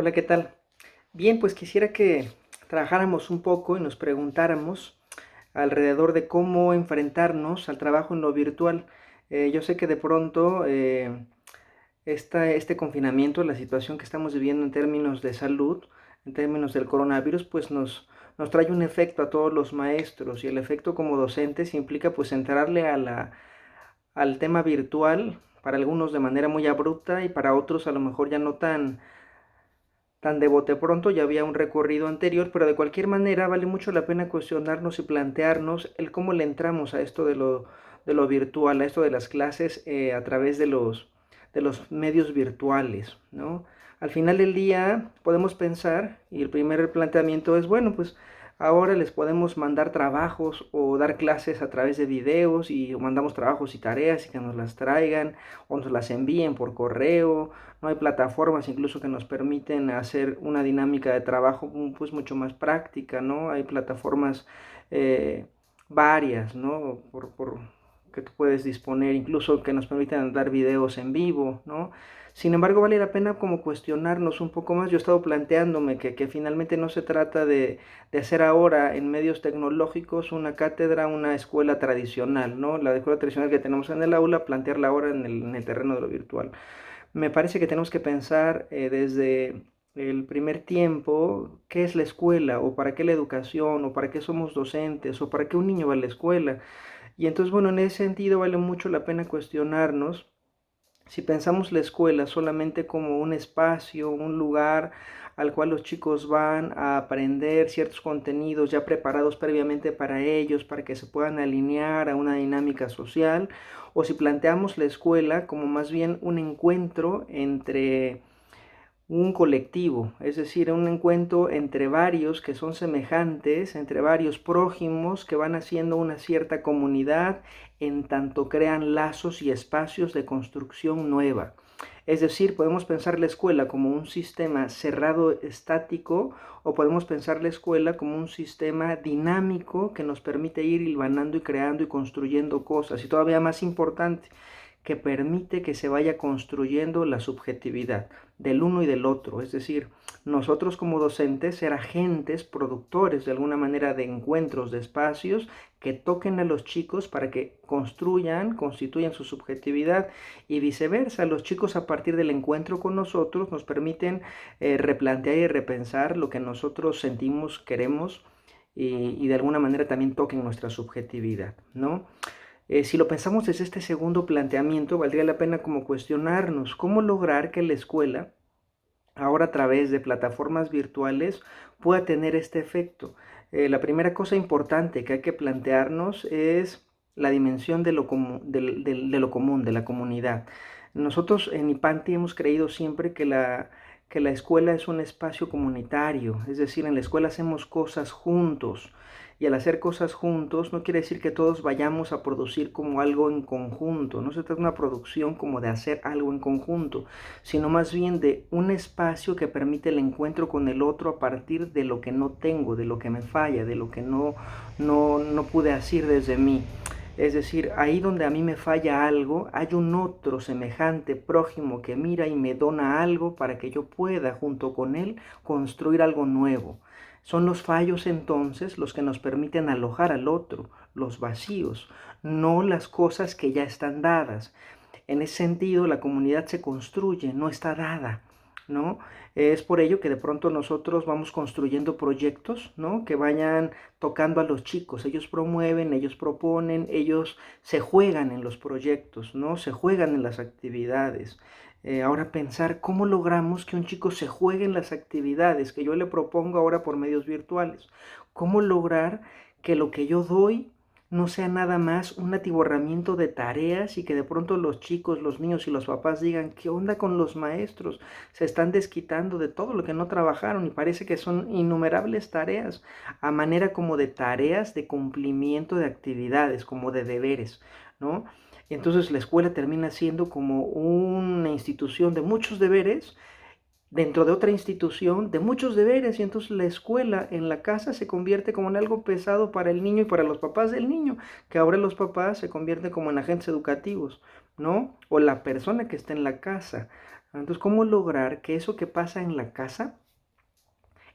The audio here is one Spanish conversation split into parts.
Hola, ¿qué tal? Bien, pues quisiera que trabajáramos un poco y nos preguntáramos alrededor de cómo enfrentarnos al trabajo en lo virtual. Yo sé que de pronto este confinamiento, la situación que estamos viviendo en términos de salud, en términos del coronavirus, pues nos trae un efecto a todos los maestros y el efecto como docentes implica pues entrarle al tema virtual, para algunos de manera muy abrupta y para otros a lo mejor ya no tan de bote pronto, ya había un recorrido anterior, pero de cualquier manera vale mucho la pena cuestionarnos y plantearnos el cómo le entramos a esto de lo virtual, a esto de las clases a través de los medios virtuales, ¿no? Al final del día podemos pensar, y el primer planteamiento es, bueno, pues ahora les podemos mandar trabajos o dar clases a través de videos y mandamos trabajos y tareas y que nos las traigan o nos las envíen por correo. No hay plataformas incluso que nos permiten hacer una dinámica de trabajo pues mucho más práctica, ¿no? Hay plataformas eh, varias, ¿no? Que tú puedes disponer, incluso que nos permiten dar videos en vivo, ¿no? Sin embargo, vale la pena como cuestionarnos un poco más. Yo he estado planteándome que finalmente no se trata de hacer ahora en medios tecnológicos una cátedra, una escuela tradicional, ¿no? La escuela tradicional que tenemos en el aula, plantearla ahora en el terreno de lo virtual. Me parece que tenemos que pensar desde el primer tiempo qué es la escuela o para qué la educación o para qué somos docentes o para qué un niño va a la escuela. Y entonces, bueno, en ese sentido vale mucho la pena cuestionarnos si pensamos la escuela solamente como un espacio, un lugar al cual los chicos van a aprender ciertos contenidos ya preparados previamente para ellos, para que se puedan alinear a una dinámica social, o si planteamos la escuela como más bien un encuentro entre un colectivo, es decir, un encuentro entre varios que son semejantes, entre varios prójimos que van haciendo una cierta comunidad en tanto crean lazos y espacios de construcción nueva. Es decir, podemos pensar la escuela como un sistema cerrado estático o podemos pensar la escuela como un sistema dinámico que nos permite ir hilvanando y creando y construyendo cosas. Y todavía más importante, que permite que se vaya construyendo la subjetividad del uno y del otro. Es decir, nosotros como docentes ser agentes, productores de alguna manera de encuentros, de espacios que toquen a los chicos para que construyan, constituyan su subjetividad y viceversa. Los chicos a partir del encuentro con nosotros nos permiten replantear y repensar lo que nosotros sentimos, queremos y de alguna manera también toquen nuestra subjetividad, ¿no? Si lo pensamos desde este segundo planteamiento, valdría la pena como cuestionarnos cómo lograr que la escuela, ahora a través de plataformas virtuales, pueda tener este efecto. La primera cosa importante que hay que plantearnos es la dimensión de de lo común, de la comunidad. Nosotros en IPANTI hemos creído siempre que la escuela es un espacio comunitario, es decir, en la escuela hacemos cosas juntos. Y al hacer cosas juntos no quiere decir que todos vayamos a producir como algo en conjunto. No se trata de una producción como de hacer algo en conjunto, sino más bien de un espacio que permite el encuentro con el otro a partir de lo que no tengo, de lo que me falla, de lo que no pude hacer desde mí. Es decir, ahí donde a mí me falla algo, hay un otro semejante prójimo que mira y me dona algo para que yo pueda junto con él construir algo nuevo. Son los fallos entonces los que nos permiten alojar al otro, los vacíos, no las cosas que ya están dadas. En ese sentido, la comunidad se construye, no está dada, ¿no? Es por ello que de pronto nosotros vamos construyendo proyectos, ¿no? Que vayan tocando a los chicos. Ellos promueven, ellos proponen, ellos se juegan en los proyectos, ¿no? Se juegan en las actividades. Ahora pensar cómo logramos que un chico se juegue en las actividades que yo le propongo ahora por medios virtuales. ¿Cómo lograr que lo que yo doy no sea nada más un atiborramiento de tareas y que de pronto los chicos, los niños y los papás digan, ¿qué onda con los maestros? Se están desquitando de todo lo que no trabajaron y parece que son innumerables tareas, a manera como de tareas de cumplimiento de actividades, como de deberes, ¿no? Y entonces la escuela termina siendo como una institución de muchos deberes dentro de otra institución de muchos deberes y entonces la escuela en la casa se convierte como en algo pesado para el niño y para los papás del niño, que ahora los papás se convierten como en agentes educativos, ¿no? O la persona que está en la casa. Entonces, ¿cómo lograr que eso que pasa en la casa,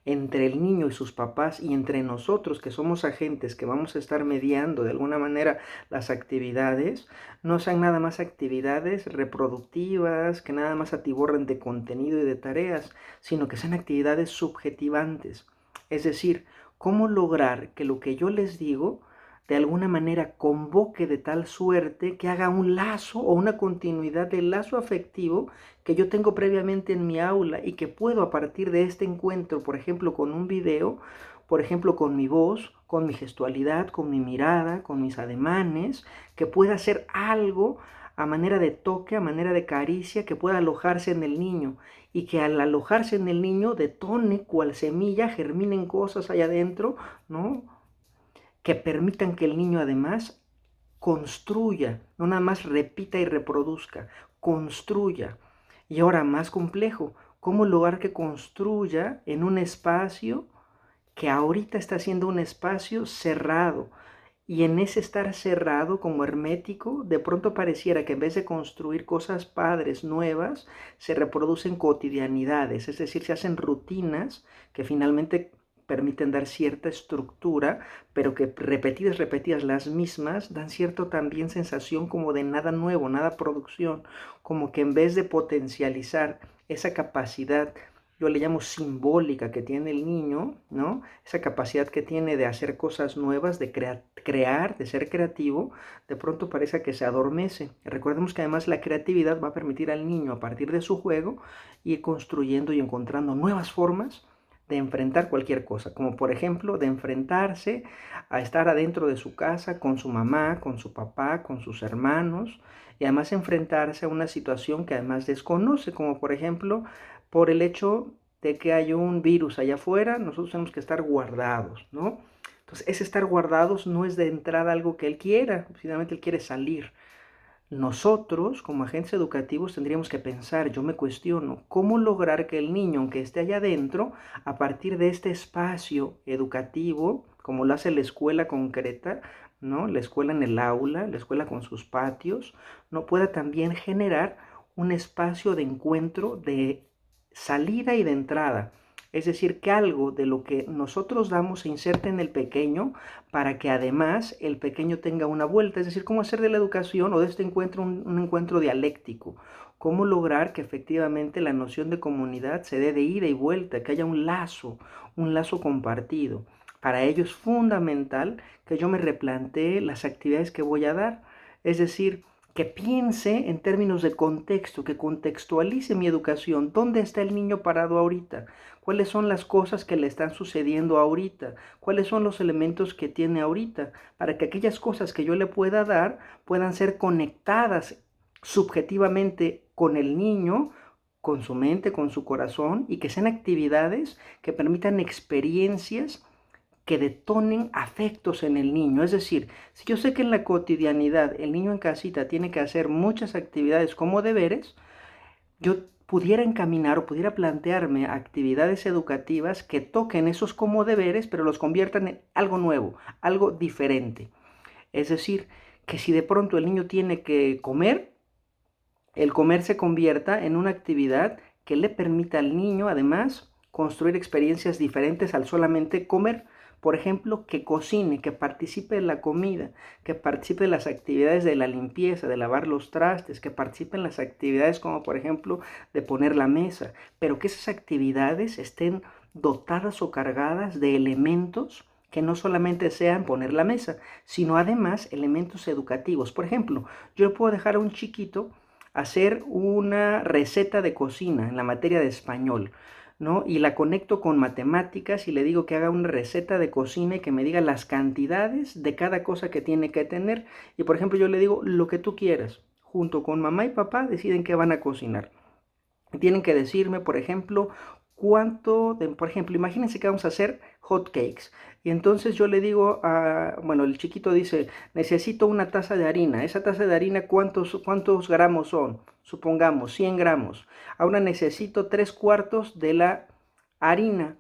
entre el niño y sus papás y entre nosotros que somos agentes que vamos a estar mediando de alguna manera las actividades, no sean nada más actividades reproductivas, que nada más atiborren de contenido y de tareas, sino que sean actividades subjetivantes? Es decir, ¿cómo lograr que lo que yo les digo de alguna manera convoque de tal suerte que haga un lazo o una continuidad del lazo afectivo que yo tengo previamente en mi aula y que puedo a partir de este encuentro, por ejemplo, con un video, por ejemplo, con mi voz, con mi gestualidad, con mi mirada, con mis ademanes, que pueda hacer algo a manera de toque, a manera de caricia, que pueda alojarse en el niño y que al alojarse en el niño detone cual semilla, germinen cosas allá adentro, ¿no? Que permitan que el niño además construya, no nada más repita y reproduzca, construya. Y ahora más complejo, ¿cómo lograr que construya en un espacio que ahorita está siendo un espacio cerrado? Y en ese estar cerrado como hermético, de pronto pareciera que en vez de construir cosas padres, nuevas, se reproducen cotidianidades, es decir, se hacen rutinas que finalmente permiten dar cierta estructura, pero que repetidas, repetidas las mismas, dan cierto también sensación como de nada nuevo, nada producción, como que en vez de potencializar esa capacidad, yo le llamo simbólica, que tiene el niño, ¿no? Esa capacidad que tiene de hacer cosas nuevas, de crear, de ser creativo, de pronto parece que se adormece. Recordemos que además la creatividad va a permitir al niño, a partir de su juego, ir construyendo y encontrando nuevas formas de enfrentar cualquier cosa, como por ejemplo de enfrentarse a estar adentro de su casa con su mamá, con su papá, con sus hermanos, y además enfrentarse a una situación que además desconoce, como por ejemplo por el hecho de que hay un virus allá afuera, nosotros tenemos que estar guardados, ¿no? Entonces, ese estar guardados no es de entrada algo que él quiera, finalmente él quiere salir. Nosotros, como agentes educativos, tendríamos que pensar, yo me cuestiono, ¿cómo lograr que el niño, aunque esté allá adentro, a partir de este espacio educativo, como lo hace la escuela concreta, ¿no? La escuela en el aula, la escuela con sus patios, no pueda también generar un espacio de encuentro, de salida y de entrada? Es decir, que algo de lo que nosotros damos se inserte en el pequeño para que además el pequeño tenga una vuelta. Es decir, cómo hacer de la educación o de este encuentro un encuentro dialéctico. Cómo lograr que efectivamente la noción de comunidad se dé de ida y vuelta, que haya un lazo compartido. Para ello es fundamental que yo me replantee las actividades que voy a dar. Es decir, que piense en términos de contexto, que contextualice mi educación. ¿Dónde está el niño parado ahorita? ¿Cuáles son las cosas que le están sucediendo ahorita? ¿Cuáles son los elementos que tiene ahorita? Para que aquellas cosas que yo le pueda dar puedan ser conectadas subjetivamente con el niño, con su mente, con su corazón, y que sean actividades que permitan experiencias que detonen afectos en el niño. Es decir, si yo sé que en la cotidianidad el niño en casita tiene que hacer muchas actividades como deberes, yo pudiera encaminar o pudiera plantearme actividades educativas que toquen esos como deberes, pero los conviertan en algo nuevo, algo diferente. Es decir, que si de pronto el niño tiene que comer, el comer se convierta en una actividad que le permita al niño, además, construir experiencias diferentes al solamente comer. Por ejemplo, que cocine, que participe de la comida, que participe de las actividades de la limpieza, de lavar los trastes, que participe en las actividades como por ejemplo de poner la mesa, pero que esas actividades estén dotadas o cargadas de elementos que no solamente sean poner la mesa, sino además elementos educativos. Por ejemplo, yo puedo dejar a un chiquito hacer una receta de cocina en la materia de español, ¿no? Y la conecto con matemáticas y le digo que haga una receta de cocina y que me diga las cantidades de cada cosa que tiene que tener. Y por ejemplo, yo le digo lo que tú quieras. Junto con mamá y papá deciden qué van a cocinar. Tienen que decirme, por ejemplo, por ejemplo, imagínense que vamos a hacer hot cakes. Y entonces yo le digo bueno, el chiquito dice, necesito una taza de harina. Esa taza de harina, ¿cuántos gramos son? Supongamos, 100 gramos. Ahora necesito 3 cuartos de la harina,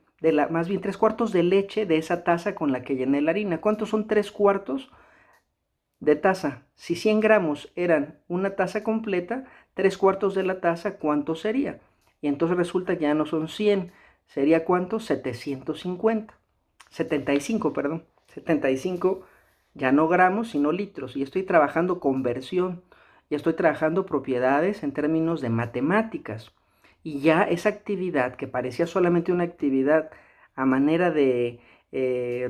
más bien 3 cuartos de leche de esa taza con la que llené la harina. ¿Cuántos son 3 cuartos de taza. Si 100 gramos eran una taza completa, 3/4 de la taza, ¿cuánto sería? Y entonces resulta que ya no son 100, ¿sería cuánto? 750, 75, perdón, 75, ya no gramos, sino litros. Y estoy trabajando conversión, ya estoy trabajando propiedades en términos de matemáticas. Y ya esa actividad que parecía solamente una actividad a manera de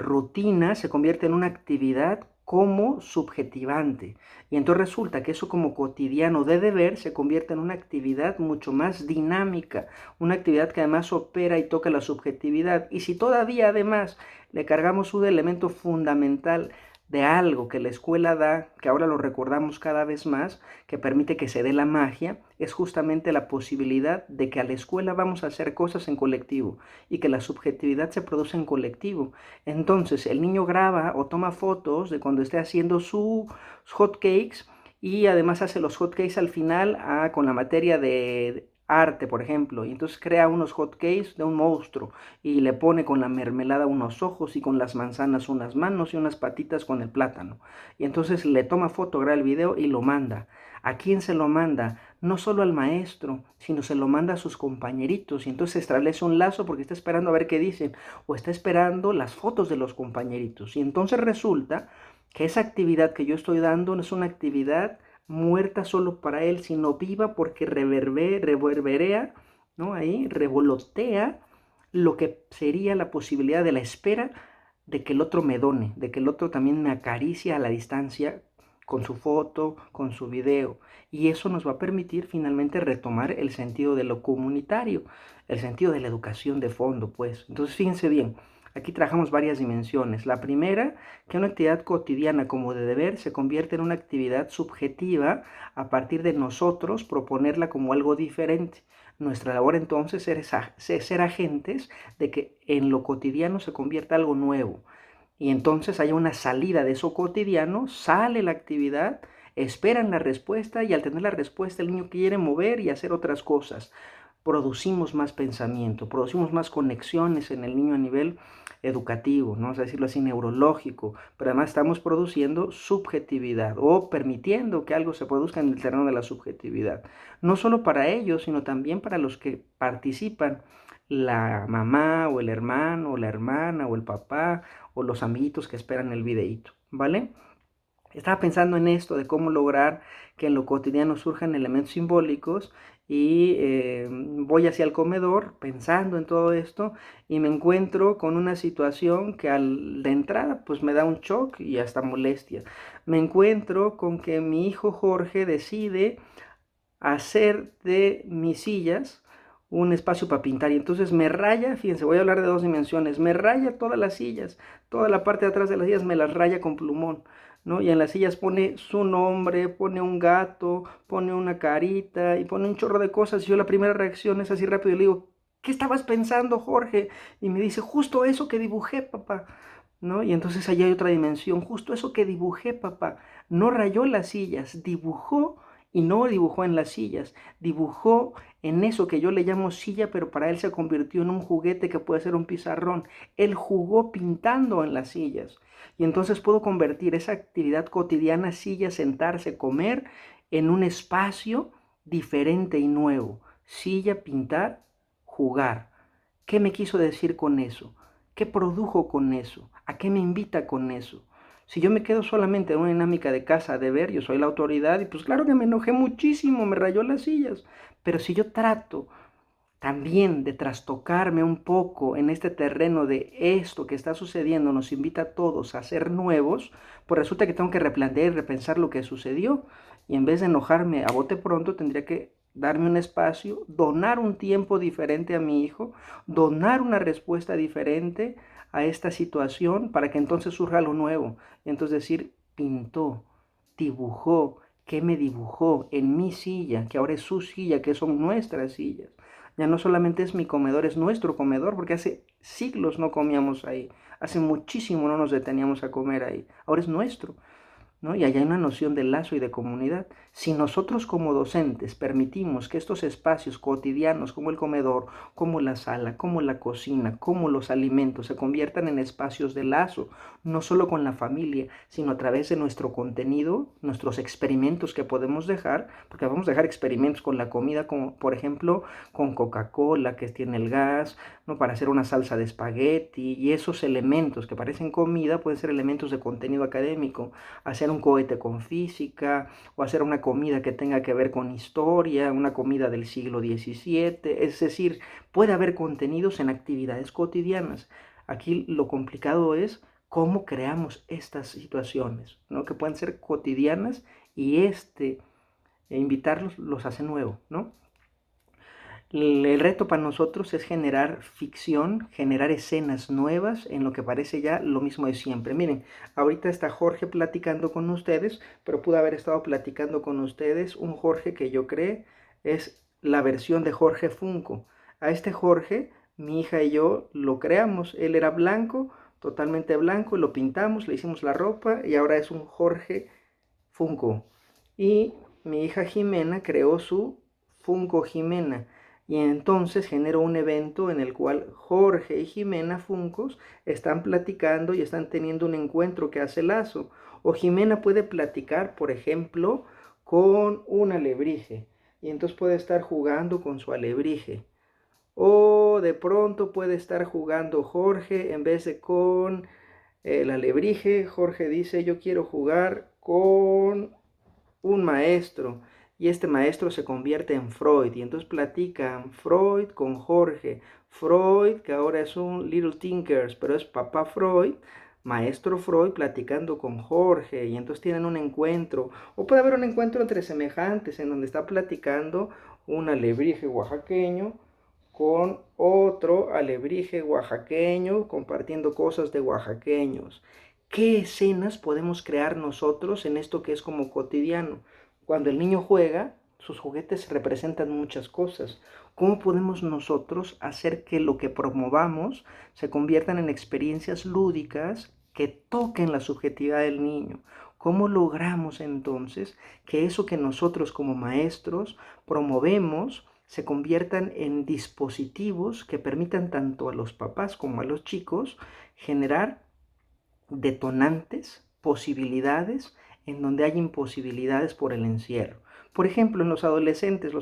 rutina se convierte en una actividad como subjetivante. Y entonces resulta que eso como cotidiano de deber se convierte en una actividad mucho más dinámica, una actividad que además opera y toca la subjetividad. Y si todavía además le cargamos un elemento fundamental de algo que la escuela da, que ahora lo recordamos cada vez más, que permite que se dé la magia, es justamente la posibilidad de que a la escuela vamos a hacer cosas en colectivo y que la subjetividad se produce en colectivo. Entonces el niño graba o toma fotos de cuando esté haciendo sus hot cakes y además hace los hot cakes al final con la materia de arte, por ejemplo, y entonces crea unos hot cakes de un monstruo y le pone con la mermelada unos ojos y con las manzanas unas manos y unas patitas con el plátano. Y entonces le toma foto, graba el video y lo manda. ¿A quién se lo manda? No solo al maestro, sino se lo manda a sus compañeritos y entonces establece un lazo porque está esperando a ver qué dicen o está esperando las fotos de los compañeritos. Y entonces resulta que esa actividad que yo estoy dando no es una actividad muerta solo para él, sino viva porque reverberea, ¿no? Ahí revolotea lo que sería la posibilidad de la espera de que el otro me done, de que el otro también me acaricie a la distancia con su foto, con su video. Y eso nos va a permitir finalmente retomar el sentido de lo comunitario, el sentido de la educación de fondo, pues. Entonces, fíjense bien, aquí trabajamos varias dimensiones. La primera, que una actividad cotidiana como de deber se convierte en una actividad subjetiva a partir de nosotros proponerla como algo diferente. Nuestra labor entonces es ser agentes de que en lo cotidiano se convierta algo nuevo. Y entonces haya una salida de eso cotidiano, sale la actividad, esperan la respuesta y al tener la respuesta el niño quiere mover y hacer otras cosas. Producimos más pensamiento, producimos más conexiones en el niño a nivel educativo, ¿no? Vamos a decirlo así, neurológico, pero además estamos produciendo subjetividad o permitiendo que algo se produzca en el terreno de la subjetividad. No solo para ellos, sino también para los que participan, la mamá o el hermano o la hermana o el papá o los amiguitos que esperan el videíto, ¿vale? Estaba pensando en esto, de cómo lograr que en lo cotidiano surjan elementos simbólicos y voy hacia el comedor pensando en todo esto y me encuentro con una situación que de entrada pues me da un shock y hasta molestia. Me encuentro con que mi hijo Jorge decide hacer de mis sillas un espacio para pintar y entonces me raya, fíjense, voy a hablar de dos dimensiones, me raya todas las sillas, toda la parte de atrás de las sillas me las raya con plumón, ¿no? Y en las sillas pone su nombre, pone un gato, pone una carita y pone un chorro de cosas y yo la primera reacción es así rápido y le digo, ¿qué estabas pensando, Jorge? Y me dice, justo eso que dibujé, papá, ¿no? Y entonces allá hay otra dimensión, justo eso que dibujé, papá, no rayó las sillas, dibujó y no dibujó en las sillas, dibujó en eso que yo le llamo silla, pero para él se convirtió en un juguete que puede ser un pizarrón. Él jugó pintando en las sillas. Y entonces puedo convertir esa actividad cotidiana, silla, sentarse, comer, en un espacio diferente y nuevo. Silla, pintar, jugar. ¿Qué me quiso decir con eso? ¿Qué produjo con eso? ¿A qué me invita con eso? Si yo me quedo solamente en una dinámica de casa de ver, yo soy la autoridad y pues claro que me enojé muchísimo, me rayó las sillas. Pero si yo trato también de trastocarme un poco en este terreno de esto que está sucediendo, nos invita a todos a ser nuevos, pues resulta que tengo que replantear y repensar lo que sucedió. Y en vez de enojarme a bote pronto, tendría que darme un espacio, donar un tiempo diferente a mi hijo, donar una respuesta diferente a esta situación para que entonces surja lo nuevo. Y entonces decir, pintó, dibujó, ¿qué me dibujó en mi silla? Que ahora es su silla, que son nuestras sillas. Ya no solamente es mi comedor, es nuestro comedor, porque hace siglos no comíamos ahí, hace muchísimo no nos deteníamos a comer ahí, ahora es nuestro. ¿no? Y allá hay una noción de lazo y de comunidad. Si nosotros como docentes permitimos que estos espacios cotidianos como el comedor, como la sala, como la cocina, como los alimentos se conviertan en espacios de lazo, no solo con la familia, sino a través de nuestro contenido, nuestros experimentos que podemos dejar, porque vamos a dejar experimentos con la comida, como por ejemplo con Coca-Cola que tiene el gas, ¿no? Para hacer una salsa de espagueti, y esos elementos que parecen comida pueden ser elementos de contenido académico, hacer un cohete con física o hacer una comida que tenga que ver con historia, una comida del siglo XVII, es decir, puede haber contenidos en actividades cotidianas. Aquí lo complicado es cómo creamos estas situaciones, ¿no? Que pueden ser cotidianas y invitarlos los hace nuevo, ¿no? El reto para nosotros es generar ficción, generar escenas nuevas en lo que parece ya lo mismo de siempre. Miren, ahorita está Jorge platicando con ustedes, pero pudo haber estado platicando con ustedes un Jorge que yo creo es la versión de Jorge Funko. A este Jorge, mi hija y yo lo creamos. Él era blanco, totalmente blanco, lo pintamos, le hicimos la ropa y ahora es un Jorge Funko. Y mi hija Jimena creó su Funko Jimena. Y entonces generó un evento en el cual Jorge y Jimena Funcos están platicando y están teniendo un encuentro que hace lazo. O Jimena puede platicar, por ejemplo, con un alebrije. Y entonces puede estar jugando con su alebrije. O de pronto puede estar jugando Jorge en vez de con el alebrije. Jorge dice, yo quiero jugar con un maestro, y este maestro se convierte en Freud, y entonces platican Freud con Jorge. Freud, que ahora es un Little Tinkers, pero es papá Freud, maestro Freud platicando con Jorge, y entonces tienen un encuentro, o puede haber un encuentro entre semejantes en donde está platicando un alebrije oaxaqueño con otro alebrije oaxaqueño compartiendo cosas de oaxaqueños. ¿Qué escenas podemos crear nosotros en esto que es como cotidiano? Cuando el niño juega, sus juguetes representan muchas cosas. ¿Cómo podemos nosotros hacer que lo que promovamos se conviertan en experiencias lúdicas que toquen la subjetividad del niño? ¿Cómo logramos entonces que eso que nosotros como maestros promovemos se conviertan en dispositivos que permitan tanto a los papás como a los chicos generar detonantes, posibilidades en donde hay imposibilidades por el encierro? Por ejemplo, en los adolescentes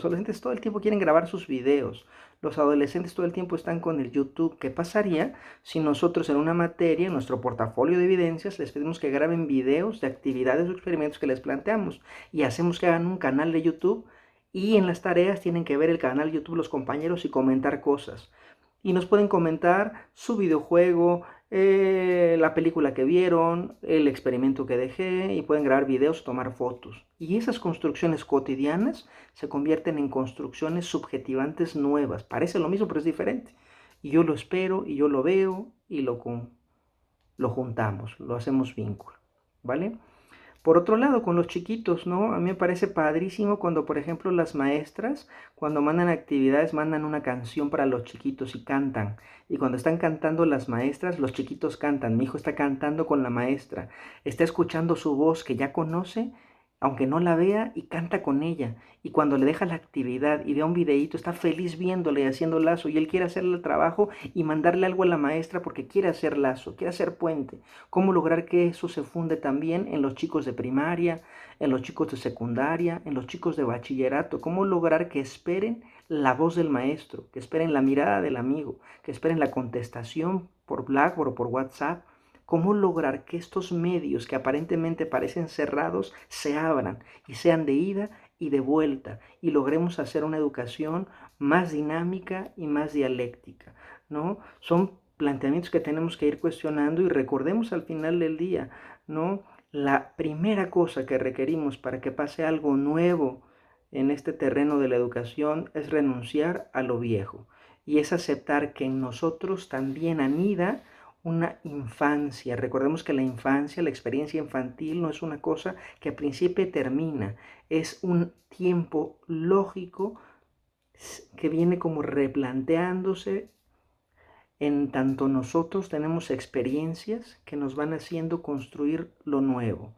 todo el tiempo quieren grabar sus videos, los adolescentes todo el tiempo están con el YouTube. ¿Qué pasaría si nosotros en una materia, en nuestro portafolio de evidencias, les pedimos que graben videos de actividades o experimentos que les planteamos y hacemos que hagan un canal de YouTube, y en las tareas tienen que ver el canal de YouTube los compañeros y comentar cosas? Y nos pueden comentar su videojuego, la película que vieron, el experimento que dejé, y pueden grabar videos, tomar fotos. Y esas construcciones cotidianas se convierten en construcciones subjetivantes nuevas. Parece lo mismo, pero es diferente. Y yo lo espero, y yo lo veo, y lo juntamos, lo hacemos vínculo, ¿vale? Por otro lado, con los chiquitos, ¿no? A mí me parece padrísimo cuando, por ejemplo, las maestras, cuando mandan actividades, mandan una canción para los chiquitos y cantan. Y cuando están cantando las maestras, los chiquitos cantan. Mi hijo está cantando con la maestra, está escuchando su voz que ya conoce, aunque no la vea, y canta con ella. Y cuando le deja la actividad y ve un videíto, está feliz viéndole y haciendo lazo. Y él quiere hacerle el trabajo y mandarle algo a la maestra porque quiere hacer lazo, quiere hacer puente. ¿Cómo lograr que eso se funde también en los chicos de primaria, en los chicos de secundaria, en los chicos de bachillerato? ¿Cómo lograr que esperen la voz del maestro, que esperen la mirada del amigo, que esperen la contestación por Blackboard o por WhatsApp? ¿Cómo lograr que estos medios que aparentemente parecen cerrados se abran y sean de ida y de vuelta, y logremos hacer una educación más dinámica y más dialéctica, ¿no? Son planteamientos que tenemos que ir cuestionando, y recordemos al final del día, ¿no? La primera cosa que requerimos para que pase algo nuevo en este terreno de la educación es renunciar a lo viejo, y es aceptar que en nosotros también anida una infancia. Recordemos que la infancia, la experiencia infantil no es una cosa que a principio termina, es un tiempo lógico que viene como replanteándose en tanto nosotros tenemos experiencias que nos van haciendo construir lo nuevo.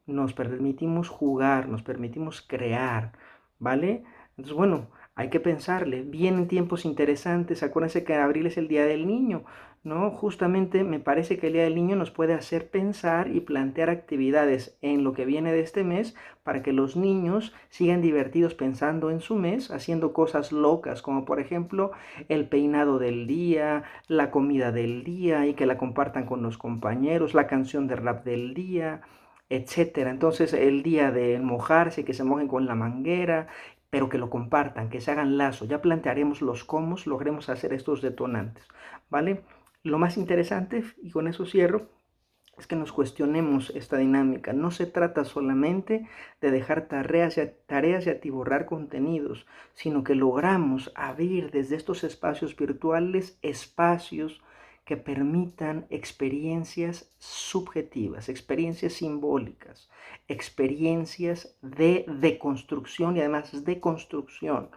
nos permitimos jugar, nos permitimos crear, ¿vale? Entonces, bueno, hay que pensarle. Vienen tiempos interesantes. Acuérdense que abril es el Día del Niño, ¿no? Justamente me parece que el Día del Niño nos puede hacer pensar y plantear actividades en lo que viene de este mes para que los niños sigan divertidos pensando en su mes, haciendo cosas locas, como por ejemplo el peinado del día, la comida del día y que la compartan con los compañeros, la canción de rap del día, etcétera. Entonces, el día de mojarse, que se mojen con la manguera, pero que lo compartan, que se hagan lazo. Ya plantearemos los cómo logremos hacer estos detonantes, ¿vale? Lo más interesante, y con eso cierro, es que nos cuestionemos esta dinámica. No se trata solamente de dejar tareas y atiborrar contenidos, sino que logramos abrir desde estos espacios virtuales espacios que permitan experiencias subjetivas, experiencias simbólicas, experiencias de deconstrucción y además de construcción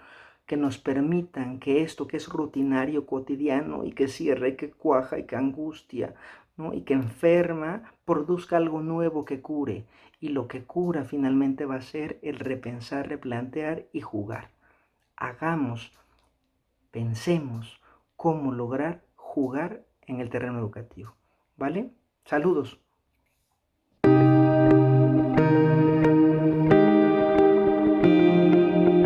que nos permitan que esto que es rutinario, cotidiano y que cierra y que cuaja y que angustia, ¿no? Y que enferma, produzca algo nuevo que cure. Y lo que cura finalmente va a ser el repensar, replantear y jugar. Hagamos, pensemos cómo lograr jugar en el terreno educativo. ¿Vale? Saludos.